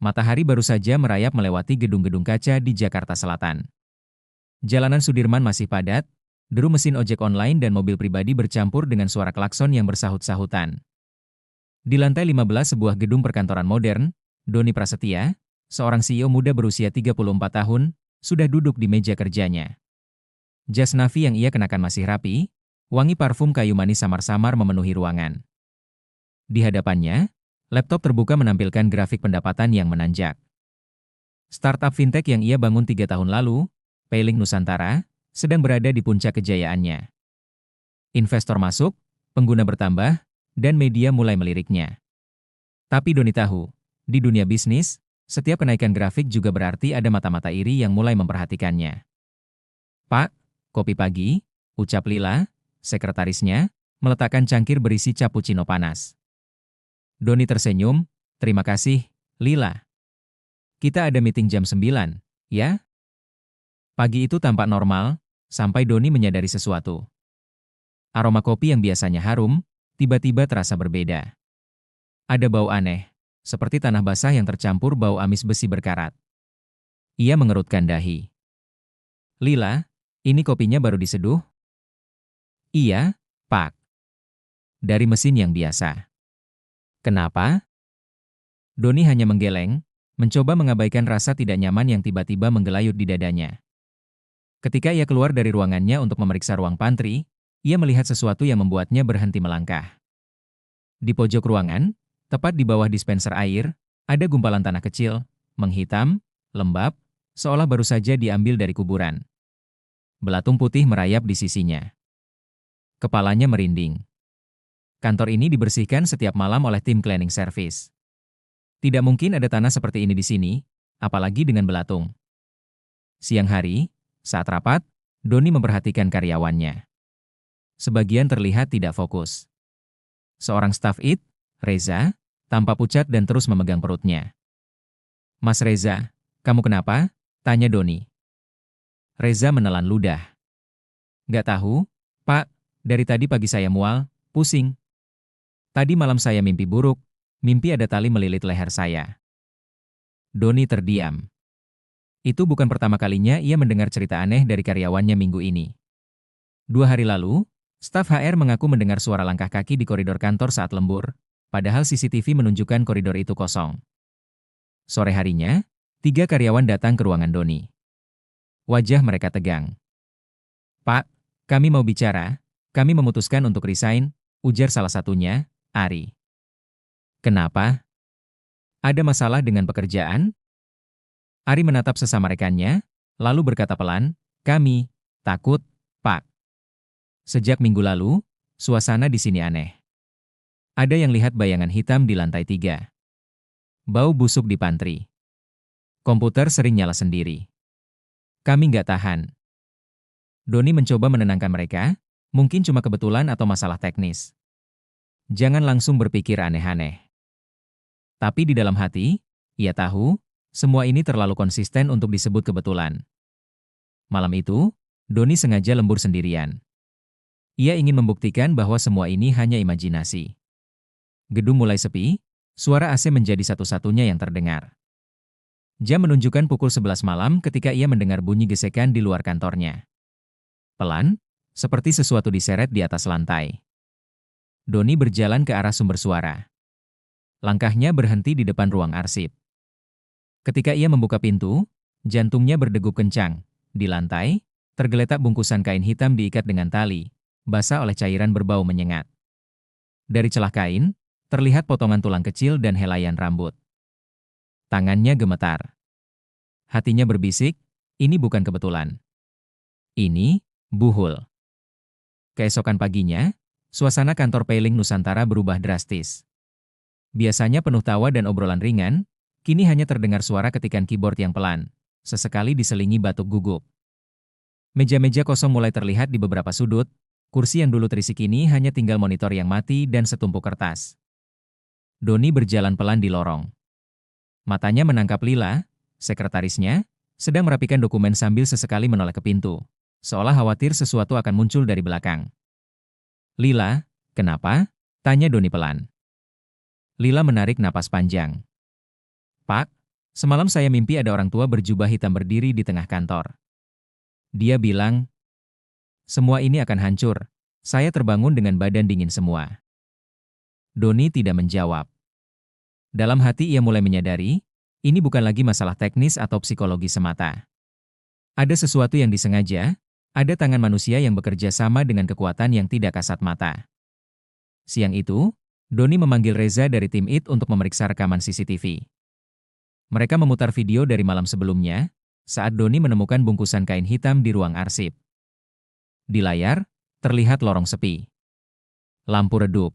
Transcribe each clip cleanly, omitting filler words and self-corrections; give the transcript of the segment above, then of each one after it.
Matahari baru saja merayap melewati gedung-gedung kaca di Jakarta Selatan. Jalanan Sudirman masih padat, deru mesin ojek online dan mobil pribadi bercampur dengan suara klakson yang bersahut-sahutan. Di lantai 15 sebuah gedung perkantoran modern, Doni Prasetya, seorang CEO muda berusia 34 tahun, sudah duduk di meja kerjanya. Jas navy yang ia kenakan masih rapi, wangi parfum kayu manis samar-samar memenuhi ruangan. Di hadapannya, laptop terbuka menampilkan grafik pendapatan yang menanjak. Startup fintech yang ia bangun 3 tahun lalu, Pailing Nusantara, sedang berada di puncak kejayaannya. Investor masuk, pengguna bertambah, dan media mulai meliriknya. Tapi Doni tahu, di dunia bisnis, setiap kenaikan grafik juga berarti ada mata-mata iri yang mulai memperhatikannya. "Pak, kopi pagi," ucap Lila, sekretarisnya, meletakkan cangkir berisi cappuccino panas. Doni tersenyum, "Terima kasih, Lila. Kita ada meeting jam 9, ya?" Pagi itu tampak normal, sampai Doni menyadari sesuatu. Aroma kopi yang biasanya harum, tiba-tiba terasa berbeda. Ada bau aneh, seperti tanah basah yang tercampur bau amis besi berkarat. Ia mengerutkan dahi. "Lila, ini kopinya baru diseduh?" "Iya, Pak." "Dari mesin yang biasa." "Kenapa?" Doni hanya menggeleng, mencoba mengabaikan rasa tidak nyaman yang tiba-tiba menggelayut di dadanya. Ketika ia keluar dari ruangannya untuk memeriksa ruang pantry, ia melihat sesuatu yang membuatnya berhenti melangkah. Di pojok ruangan, tepat di bawah dispenser air, ada gumpalan tanah kecil, menghitam, lembab, seolah baru saja diambil dari kuburan. Belatung putih merayap di sisinya. Kepalanya merinding. Kantor ini dibersihkan setiap malam oleh tim cleaning service. Tidak mungkin ada tanah seperti ini di sini, apalagi dengan belatung. Siang hari, saat rapat, Doni memperhatikan karyawannya. Sebagian terlihat tidak fokus. Seorang staf IT, Reza, tampak pucat dan terus memegang perutnya. "Mas Reza, kamu kenapa?" tanya Doni. Reza menelan ludah. "Gak tahu, Pak, dari tadi pagi saya mual, pusing. Tadi malam saya mimpi buruk, mimpi ada tali melilit leher saya." Doni terdiam. Itu bukan pertama kalinya ia mendengar cerita aneh dari karyawannya minggu ini. 2 hari lalu, staf HR mengaku mendengar suara langkah kaki di koridor kantor saat lembur, padahal CCTV menunjukkan koridor itu kosong. Sore harinya, 3 karyawan datang ke ruangan Doni. Wajah mereka tegang. "Pak, kami mau bicara, kami memutuskan untuk resign," ujar salah satunya, Ari. "Kenapa? Ada masalah dengan pekerjaan?" Ari menatap sesama rekannya, lalu berkata pelan, "Kami takut, Pak. Sejak minggu lalu, suasana di sini aneh. Ada yang lihat bayangan hitam di lantai 3. Bau busuk di pantry. Komputer sering nyala sendiri. Kami nggak tahan." Doni mencoba menenangkan mereka, mungkin cuma kebetulan atau masalah teknis. Jangan langsung berpikir aneh-aneh. Tapi di dalam hati, ia tahu, semua ini terlalu konsisten untuk disebut kebetulan. Malam itu, Doni sengaja lembur sendirian. Ia ingin membuktikan bahwa semua ini hanya imajinasi. Gedung mulai sepi, suara AC menjadi satu-satunya yang terdengar. Jam menunjukkan pukul 11 malam ketika ia mendengar bunyi gesekan di luar kantornya. Pelan, seperti sesuatu diseret di atas lantai. Doni berjalan ke arah sumber suara. Langkahnya berhenti di depan ruang arsip. Ketika ia membuka pintu, jantungnya berdegup kencang. Di lantai, tergeletak bungkusan kain hitam diikat dengan tali, basah oleh cairan berbau menyengat. Dari celah kain, terlihat potongan tulang kecil dan helaian rambut. Tangannya gemetar. Hatinya berbisik, ini bukan kebetulan. Ini, buhul. Keesokan paginya, suasana kantor Pailing Nusantara berubah drastis. Biasanya penuh tawa dan obrolan ringan, kini hanya terdengar suara ketikan keyboard yang pelan, sesekali diselingi batuk gugup. Meja-meja kosong mulai terlihat di beberapa sudut, kursi yang dulu terisi kini hanya tinggal monitor yang mati dan setumpuk kertas. Doni berjalan pelan di lorong. Matanya menangkap Lila, sekretarisnya, sedang merapikan dokumen sambil sesekali menoleh ke pintu, seolah khawatir sesuatu akan muncul dari belakang. "Lila, kenapa?" tanya Doni pelan. Lila menarik napas panjang. "Pak, Semalam saya mimpi ada orang tua berjubah hitam berdiri di tengah kantor. Dia bilang, semua ini akan hancur. Saya terbangun dengan badan dingin semua. Doni tidak menjawab. Dalam hati ia mulai menyadari, ini bukan lagi masalah teknis atau psikologi semata. Ada sesuatu yang disengaja, ada tangan manusia yang bekerja sama dengan kekuatan yang tidak kasat mata. Siang itu, Doni memanggil Reza dari tim IT untuk memeriksa rekaman CCTV. Mereka memutar video dari malam sebelumnya, saat Doni menemukan bungkusan kain hitam di ruang arsip. Di layar, terlihat lorong sepi. Lampu redup.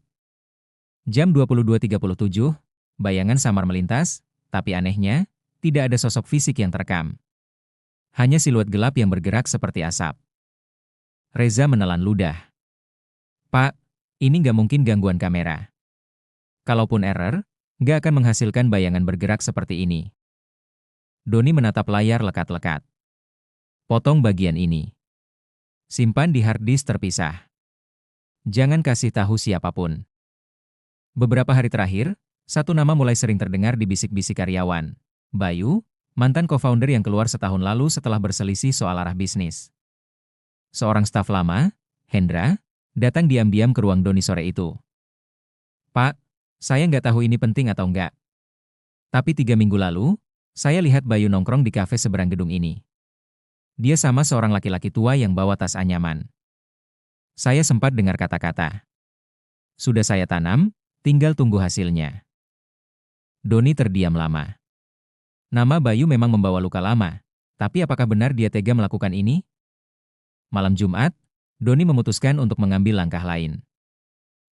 Jam 22.37, bayangan samar melintas, tapi anehnya, tidak ada sosok fisik yang terekam. Hanya siluet gelap yang bergerak seperti asap. Reza menelan ludah. Pak, ini nggak mungkin gangguan kamera. Kalaupun error, nggak akan menghasilkan bayangan bergerak seperti ini. Doni menatap layar lekat-lekat. Potong bagian ini. Simpan di hard disk terpisah. Jangan kasih tahu siapapun. Beberapa hari terakhir, satu nama mulai sering terdengar di bisik-bisik karyawan. Bayu, mantan co-founder yang keluar setahun lalu setelah berselisih soal arah bisnis. Seorang staf lama, Hendra, datang diam-diam ke ruang Doni sore itu. Pak, saya nggak tahu ini penting atau enggak. Tapi 3 minggu lalu, saya lihat Bayu nongkrong di kafe seberang gedung ini. Dia sama seorang laki-laki tua yang bawa tas anyaman. Saya sempat dengar kata-kata. Sudah saya tanam, tinggal tunggu hasilnya. Doni terdiam lama. Nama Bayu memang membawa luka lama, tapi apakah benar dia tega melakukan ini? Malam Jumat, Doni memutuskan untuk mengambil langkah lain.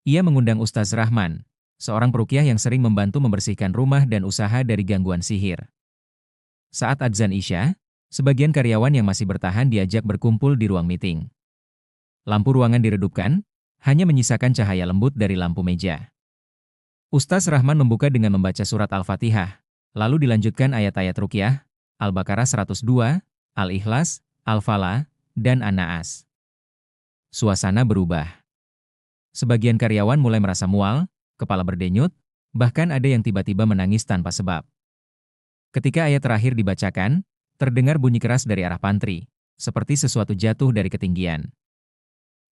Ia mengundang Ustaz Rahman, seorang peruqyah yang sering membantu membersihkan rumah dan usaha dari gangguan sihir. Saat adzan Isya, sebagian karyawan yang masih bertahan diajak berkumpul di ruang meeting. Lampu ruangan diredupkan, hanya menyisakan cahaya lembut dari lampu meja. Ustaz Rahman membuka dengan membaca surat Al-Fatihah, lalu dilanjutkan ayat-ayat ruqyah, Al-Baqarah 102, Al-Ikhlas, Al-Falah, dan An-Naas. Suasana berubah. Sebagian karyawan mulai merasa mual, kepala berdenyut, bahkan ada yang tiba-tiba menangis tanpa sebab. Ketika ayat terakhir dibacakan, terdengar bunyi keras dari arah pantry, seperti sesuatu jatuh dari ketinggian.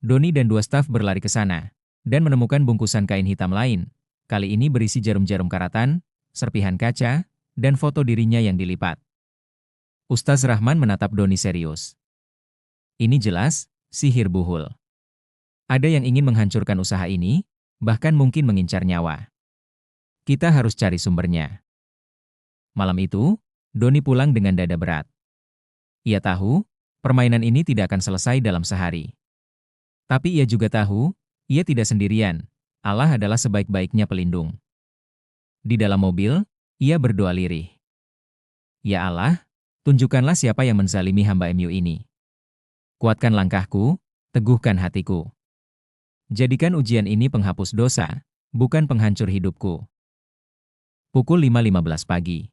Doni dan 2 staf berlari ke sana, dan menemukan bungkusan kain hitam lain, kali ini berisi jarum-jarum karatan, serpihan kaca, dan foto dirinya yang dilipat. Ustaz Rahman menatap Doni serius. Ini jelas, sihir buhul. Ada yang ingin menghancurkan usaha ini, bahkan mungkin mengincar nyawa. Kita harus cari sumbernya. Malam itu, Doni pulang dengan dada berat. Ia tahu, permainan ini tidak akan selesai dalam sehari. Tapi ia juga tahu, ia tidak sendirian. Allah adalah sebaik-baiknya pelindung. Di dalam mobil, ia berdoa lirih. Ya Allah, tunjukkanlah siapa yang menzalimi hamba-Mu ini. Kuatkan langkahku, teguhkan hatiku. Jadikan ujian ini penghapus dosa, bukan penghancur hidupku. Pukul 5.15 pagi.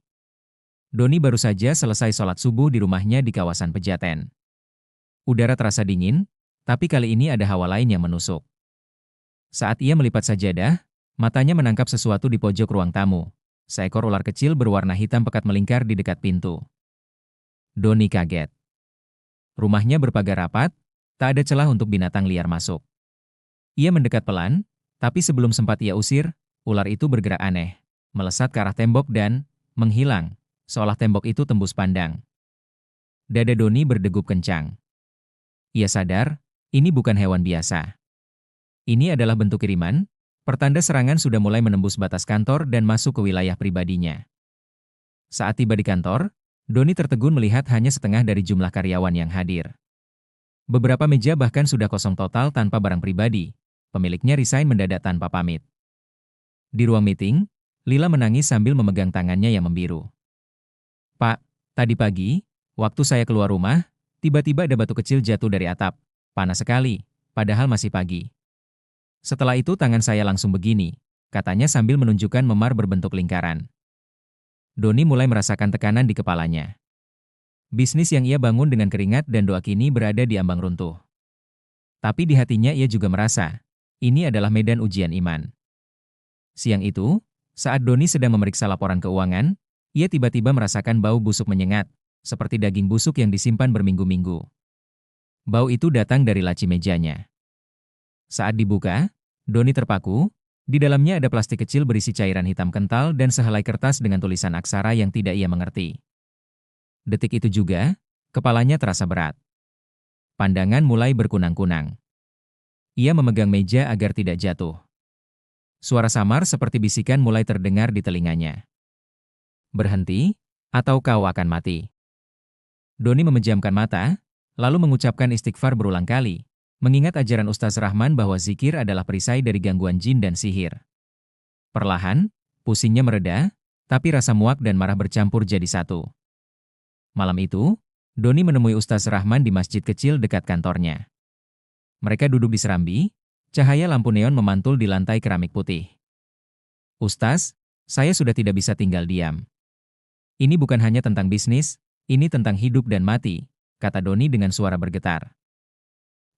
Doni baru saja selesai sholat subuh di rumahnya di kawasan Pejaten. Udara terasa dingin, tapi kali ini ada hawa lain yang menusuk. Saat ia melipat sajadah, matanya menangkap sesuatu di pojok ruang tamu. Seekor ular kecil berwarna hitam pekat melingkar di dekat pintu. Doni kaget. Rumahnya berpagar rapat, tak ada celah untuk binatang liar masuk. Ia mendekat pelan, tapi sebelum sempat ia usir, ular itu bergerak aneh, melesat ke arah tembok dan menghilang, seolah tembok itu tembus pandang. Dada Doni berdegup kencang. Ia sadar, ini bukan hewan biasa. Ini adalah bentuk kiriman, pertanda serangan sudah mulai menembus batas kantor dan masuk ke wilayah pribadinya. Saat tiba di kantor, Doni tertegun melihat hanya setengah dari jumlah karyawan yang hadir. Beberapa meja bahkan sudah kosong total tanpa barang pribadi. Pemiliknya resign mendadak tanpa pamit. Di ruang meeting, Lila menangis sambil memegang tangannya yang membiru. Pak, tadi pagi, waktu saya keluar rumah, tiba-tiba ada batu kecil jatuh dari atap. Panas sekali, padahal masih pagi. Setelah itu tangan saya langsung begini, katanya sambil menunjukkan memar berbentuk lingkaran. Doni mulai merasakan tekanan di kepalanya. Bisnis yang ia bangun dengan keringat dan doa kini berada di ambang runtuh. Tapi di hatinya ia juga merasa, ini adalah medan ujian iman. Siang itu, saat Doni sedang memeriksa laporan keuangan, Ia tiba-tiba merasakan bau busuk menyengat, seperti daging busuk yang disimpan berminggu-minggu. Bau itu datang dari laci mejanya. Saat dibuka, Doni terpaku. Di dalamnya ada plastik kecil berisi cairan hitam kental dan sehelai kertas dengan tulisan aksara yang tidak ia mengerti. Detik itu juga, kepalanya terasa berat. Pandangan mulai berkunang-kunang. Ia memegang meja agar tidak jatuh. Suara samar seperti bisikan mulai terdengar di telinganya. Berhenti, atau kau akan mati. Doni memejamkan mata, lalu mengucapkan istighfar berulang kali, mengingat ajaran Ustaz Rahman bahwa zikir adalah perisai dari gangguan jin dan sihir. Perlahan, pusingnya mereda, tapi rasa muak dan marah bercampur jadi satu. Malam itu, Doni menemui Ustaz Rahman di masjid kecil dekat kantornya. Mereka duduk di serambi, cahaya lampu neon memantul di lantai keramik putih. Ustaz, saya sudah tidak bisa tinggal diam. Ini bukan hanya tentang bisnis, ini tentang hidup dan mati, kata Doni dengan suara bergetar.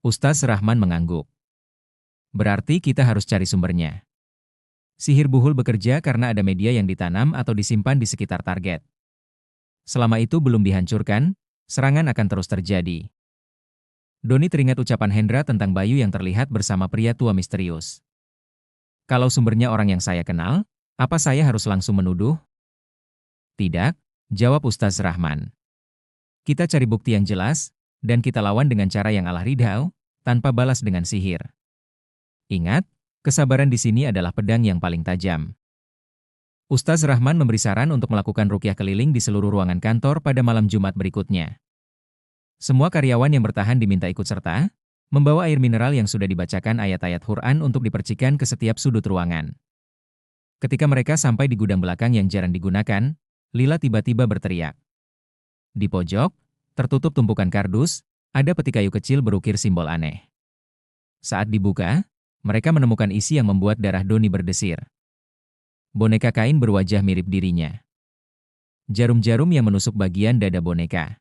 Ustaz Rahman mengangguk. Berarti kita harus cari sumbernya. Sihir buhul bekerja karena ada media yang ditanam atau disimpan di sekitar target. Selama itu belum dihancurkan, serangan akan terus terjadi. Doni teringat ucapan Hendra tentang Bayu yang terlihat bersama pria tua misterius. Kalau sumbernya orang yang saya kenal, apa saya harus langsung menuduh? Tidak, jawab Ustaz Rahman. Kita cari bukti yang jelas, dan kita lawan dengan cara yang Allah ridhau, tanpa balas dengan sihir. Ingat, kesabaran di sini adalah pedang yang paling tajam. Ustaz Rahman memberi saran untuk melakukan ruqyah keliling di seluruh ruangan kantor pada malam Jumat berikutnya. Semua karyawan yang bertahan diminta ikut serta, membawa air mineral yang sudah dibacakan ayat-ayat Quran untuk dipercikan ke setiap sudut ruangan. Ketika mereka sampai di gudang belakang yang jarang digunakan, Lila tiba-tiba berteriak. Di pojok, tertutup tumpukan kardus, ada peti kayu kecil berukir simbol aneh. Saat dibuka, mereka menemukan isi yang membuat darah Doni berdesir. Boneka kain berwajah mirip dirinya. Jarum-jarum yang menusuk bagian dada boneka.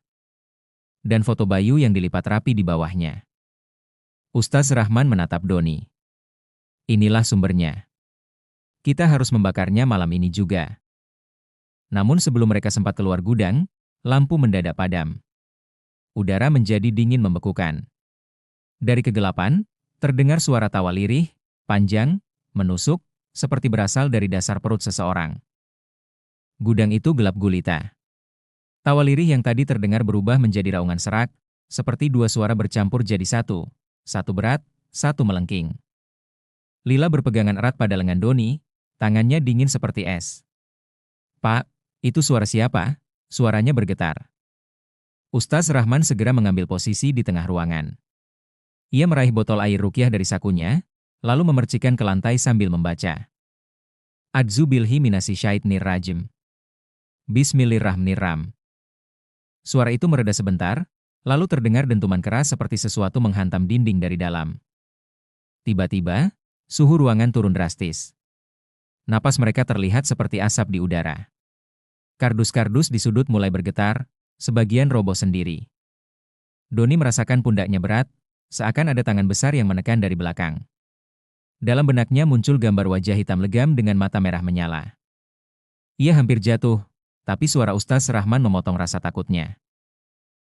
Dan foto Bayu yang dilipat rapi di bawahnya. Ustaz Rahman menatap Doni. Inilah sumbernya. Kita harus membakarnya malam ini juga. Namun sebelum mereka sempat keluar gudang, lampu mendadak padam. Udara menjadi dingin membekukan. Dari kegelapan, terdengar suara tawa lirih, panjang, menusuk, seperti berasal dari dasar perut seseorang. Gudang itu gelap gulita. Tawa lirih yang tadi terdengar berubah menjadi raungan serak, seperti dua suara bercampur jadi satu berat, satu melengking. Lila berpegangan erat pada lengan Doni, tangannya dingin seperti es. Pak, itu suara siapa? Suaranya bergetar. Ustaz Rahman segera mengambil posisi di tengah ruangan. Ia meraih botol air ruqyah dari sakunya, lalu memercikan ke lantai sambil membaca. A'dzu billahi minasy syaithanir rajim. Bismillahirrahmanirrahim. Suara itu mereda sebentar, lalu terdengar dentuman keras seperti sesuatu menghantam dinding dari dalam. Tiba-tiba, suhu ruangan turun drastis. Napas mereka terlihat seperti asap di udara. Kardus-kardus di sudut mulai bergetar, sebagian roboh sendiri. Doni merasakan pundaknya berat, seakan ada tangan besar yang menekan dari belakang. Dalam benaknya muncul gambar wajah hitam legam dengan mata merah menyala. Ia hampir jatuh, tapi suara Ustaz Rahman memotong rasa takutnya.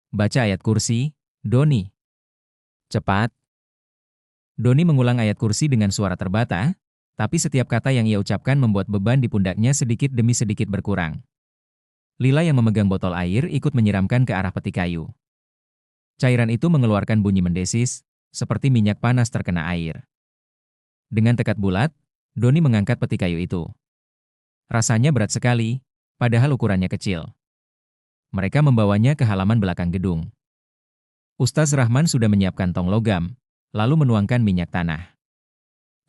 Baca ayat kursi, Doni. Cepat. Doni mengulang ayat kursi dengan suara terbata, tapi setiap kata yang ia ucapkan membuat beban di pundaknya sedikit demi sedikit berkurang. Lila yang memegang botol air ikut menyiramkan ke arah peti kayu. Cairan itu mengeluarkan bunyi mendesis, seperti minyak panas terkena air. Dengan tekad bulat, Doni mengangkat peti kayu itu. Rasanya berat sekali, padahal ukurannya kecil. Mereka membawanya ke halaman belakang gedung. Ustaz Rahman sudah menyiapkan tong logam, lalu menuangkan minyak tanah.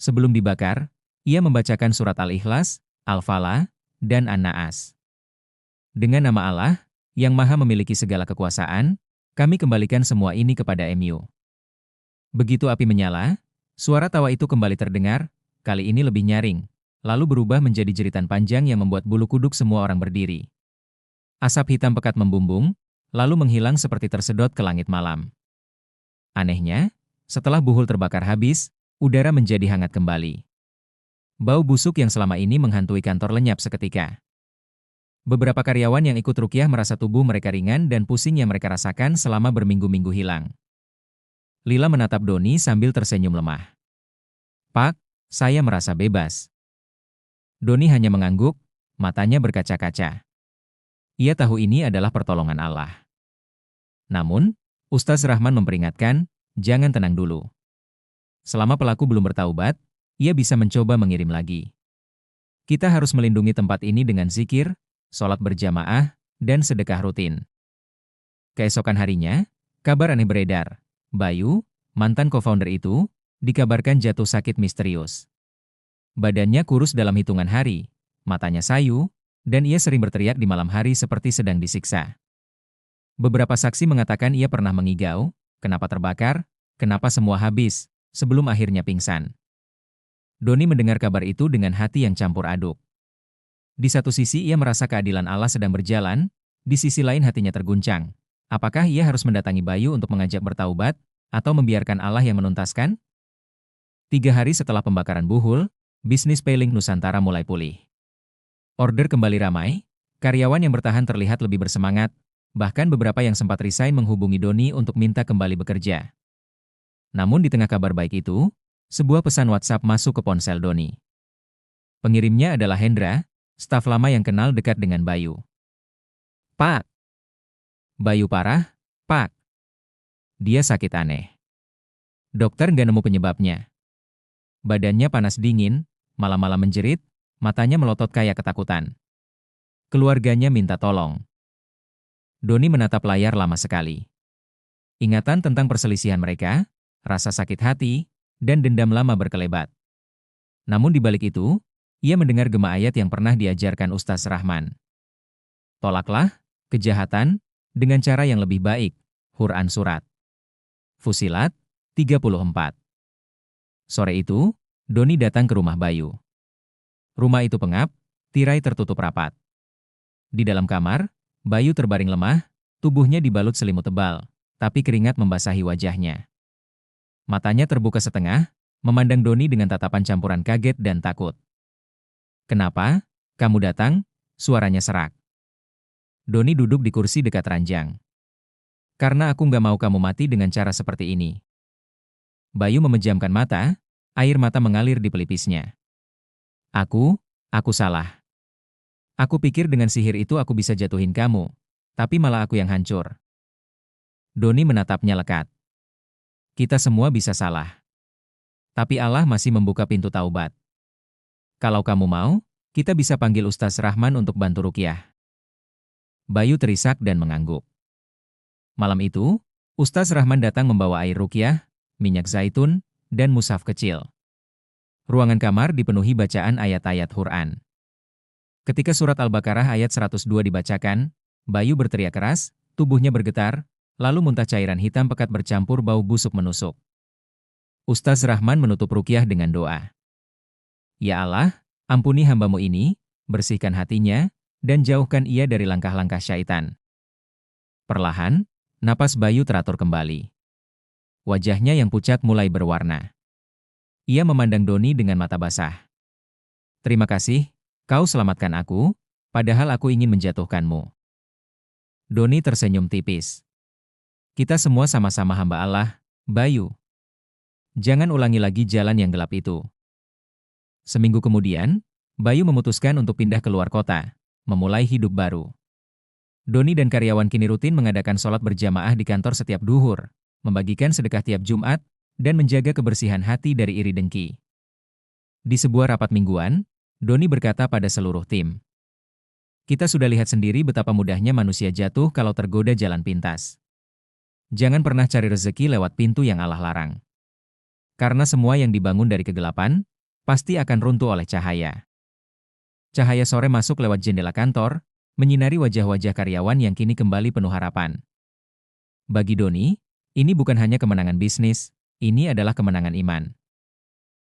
Sebelum dibakar, ia membacakan surat Al-Ikhlas, Al-Falah, dan An-Naas. Dengan nama Allah, yang maha memiliki segala kekuasaan, kami kembalikan semua ini kepada MU. Begitu api menyala, suara tawa itu kembali terdengar, kali ini lebih nyaring, lalu berubah menjadi jeritan panjang yang membuat bulu kuduk semua orang berdiri. Asap hitam pekat membumbung, lalu menghilang seperti tersedot ke langit malam. Anehnya, setelah buhul terbakar habis, udara menjadi hangat kembali. Bau busuk yang selama ini menghantui kantor lenyap seketika. Beberapa karyawan yang ikut rukyah merasa tubuh mereka ringan dan pusing yang mereka rasakan selama berminggu-minggu hilang. Lila menatap Doni sambil tersenyum lemah. "Pak, saya merasa bebas." Doni hanya mengangguk, matanya berkaca-kaca. Ia tahu ini adalah pertolongan Allah. Namun, Ustaz Rahman memperingatkan, jangan tenang dulu. Selama pelaku belum bertaubat, ia bisa mencoba mengirim lagi. Kita harus melindungi tempat ini dengan zikir, sholat berjamaah, dan sedekah rutin. Keesokan harinya, kabar aneh beredar. Bayu, mantan co-founder itu, dikabarkan jatuh sakit misterius. Badannya kurus dalam hitungan hari, matanya sayu, dan ia sering berteriak di malam hari seperti sedang disiksa. Beberapa saksi mengatakan ia pernah mengigau, kenapa terbakar, kenapa semua habis, sebelum akhirnya pingsan. Doni mendengar kabar itu dengan hati yang campur aduk. Di satu sisi ia merasa keadilan Allah sedang berjalan, di sisi lain hatinya terguncang. Apakah ia harus mendatangi Bayu untuk mengajak bertaubat, atau membiarkan Allah yang menuntaskan? 3 hari setelah pembakaran Buhul, bisnis Pailing Nusantara mulai pulih. Order kembali ramai, karyawan yang bertahan terlihat lebih bersemangat, bahkan beberapa yang sempat resign menghubungi Doni untuk minta kembali bekerja. Namun di tengah kabar baik itu, sebuah pesan WhatsApp masuk ke ponsel Doni. Pengirimnya adalah Hendra, staf lama yang kenal dekat dengan Bayu. "Pak, Bayu parah, Pak. Dia sakit aneh. Dokter nggak nemu penyebabnya. Badannya panas dingin, malam-malam menjerit, matanya melotot kayak ketakutan. Keluarganya minta tolong." Doni menatap layar lama sekali. Ingatan tentang perselisihan mereka, rasa sakit hati, dan dendam lama berkelebat. Namun di balik itu, ia mendengar gema ayat yang pernah diajarkan Ustaz Rahman. "Tolaklah kejahatan dengan cara yang lebih baik." Quran Surat Fusilat 34. Sore itu, Doni datang ke rumah Bayu. Rumah itu pengap, tirai tertutup rapat. Di dalam kamar, Bayu terbaring lemah, tubuhnya dibalut selimut tebal, tapi keringat membasahi wajahnya. Matanya terbuka setengah, memandang Doni dengan tatapan campuran kaget dan takut. "Kenapa? Kamu datang?" Suaranya serak. Doni duduk di kursi dekat ranjang. "Karena aku nggak mau kamu mati dengan cara seperti ini." Bayu memejamkan mata, air mata mengalir di pelipisnya. Aku salah. Aku pikir dengan sihir itu aku bisa jatuhin kamu, tapi malah aku yang hancur." Doni menatapnya lekat. "Kita semua bisa salah. Tapi Allah masih membuka pintu taubat. Kalau kamu mau, kita bisa panggil Ustaz Rahman untuk bantu rukyah." Bayu terisak dan mengangguk. Malam itu, Ustaz Rahman datang membawa air rukyah, minyak zaitun, dan mushaf kecil. Ruangan kamar dipenuhi bacaan ayat-ayat Quran. Ketika surat Al-Baqarah ayat 102 dibacakan, Bayu berteriak keras, tubuhnya bergetar, lalu muntah cairan hitam pekat bercampur bau busuk menusuk. Ustaz Rahman menutup rukyah dengan doa. "Ya Allah, ampuni hamba-Mu ini, bersihkan hatinya, dan jauhkan ia dari langkah-langkah syaitan." Perlahan, napas Bayu teratur kembali. Wajahnya yang pucat mulai berwarna. Ia memandang Doni dengan mata basah. "Terima kasih, kau selamatkan aku, padahal aku ingin menjatuhkanmu." Doni tersenyum tipis. "Kita semua sama-sama hamba Allah, Bayu. Jangan ulangi lagi jalan yang gelap itu." Seminggu kemudian, Bayu memutuskan untuk pindah keluar kota, memulai hidup baru. Doni dan karyawan kini rutin mengadakan sholat berjamaah di kantor setiap duhur, membagikan sedekah tiap Jumat, dan menjaga kebersihan hati dari iri dengki. Di sebuah rapat mingguan, Doni berkata pada seluruh tim, "Kita sudah lihat sendiri betapa mudahnya manusia jatuh kalau tergoda jalan pintas. Jangan pernah cari rezeki lewat pintu yang Allah larang. Karena semua yang dibangun dari kegelapan, pasti akan runtuh oleh cahaya." Cahaya sore masuk lewat jendela kantor, menyinari wajah-wajah karyawan yang kini kembali penuh harapan. Bagi Doni, ini bukan hanya kemenangan bisnis, ini adalah kemenangan iman.